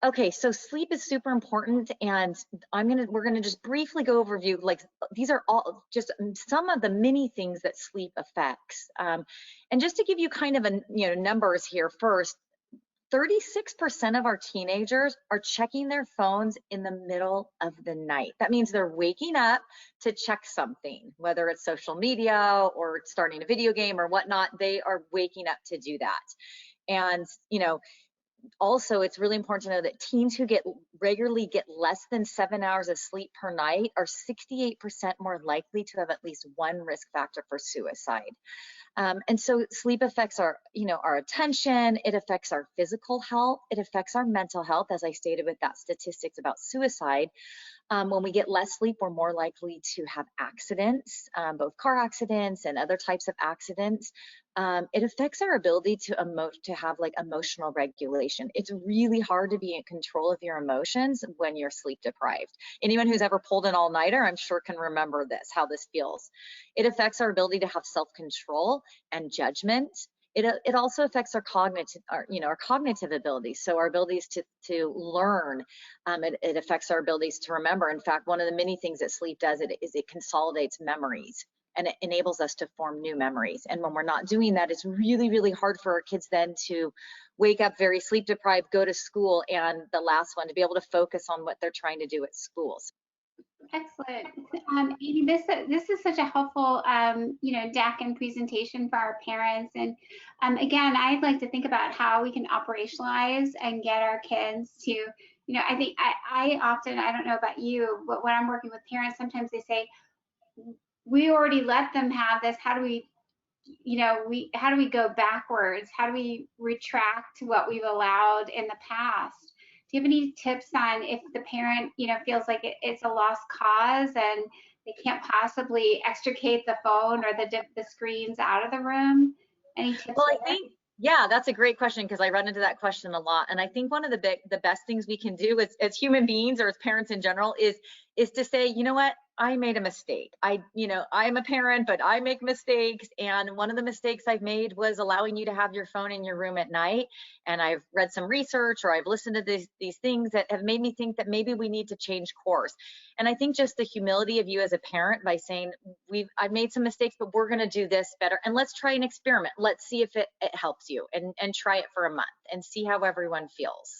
Okay, so sleep is super important, and we're gonna just briefly go overview, like, these are all just some of the many things that sleep affects. And just to give you kind of numbers here first, 36% of our teenagers are checking their phones in the middle of the night. That means they're waking up to check something, whether it's social media or starting a video game or whatnot. They are waking up to do that. And also, it's really important to know that teens who regularly get less than 7 hours of sleep per night are 68% more likely to have at least one risk factor for suicide. And so sleep affects our attention, it affects our physical health, it affects our mental health, as I stated with that statistics about suicide. When we get less sleep, we're more likely to have accidents, both car accidents and other types of accidents. It affects our ability to have like emotional regulation. It's really hard to be in control of your emotions when you're sleep deprived. Anyone who's ever pulled an all-nighter, I'm sure, can remember how this feels. It affects our ability to have self-control and judgment. It also affects our cognitive abilities, so our abilities to learn. It affects our abilities to remember. In fact, one of the many things that sleep does is it consolidates memories, and it enables us to form new memories. And when we're not doing that, it's really, really hard for our kids then to wake up very sleep deprived, go to school, and the last one, to be able to focus on what they're trying to do at schools. Excellent. Amy, this is such a helpful, deck and presentation for our parents. And again, I'd like to think about how we can operationalize and get our kids to, I think I often, I don't know about you, but when I'm working with parents, sometimes they say, we already let them have this. How do we, how do we go backwards? How do we retract what we've allowed in the past? Do you have any tips on if the parent, feels like it's a lost cause and they can't possibly extricate the phone or the screens out of the room? Any tips Well, I there? think, yeah, that's a great question, because I run into that question a lot. And I think one of the best things we can do as human beings, or as parents in general, is to say, you know what, I made a mistake. I'm a parent, but I make mistakes. And one of the mistakes I've made was allowing you to have your phone in your room at night. And I've read some research, or I've listened to these things that have made me think that maybe we need to change course. And I think just the humility of you as a parent by saying, I've made some mistakes, but we're going to do this better. And let's try an experiment. Let's see if it helps you, and try it for a month and see how everyone feels.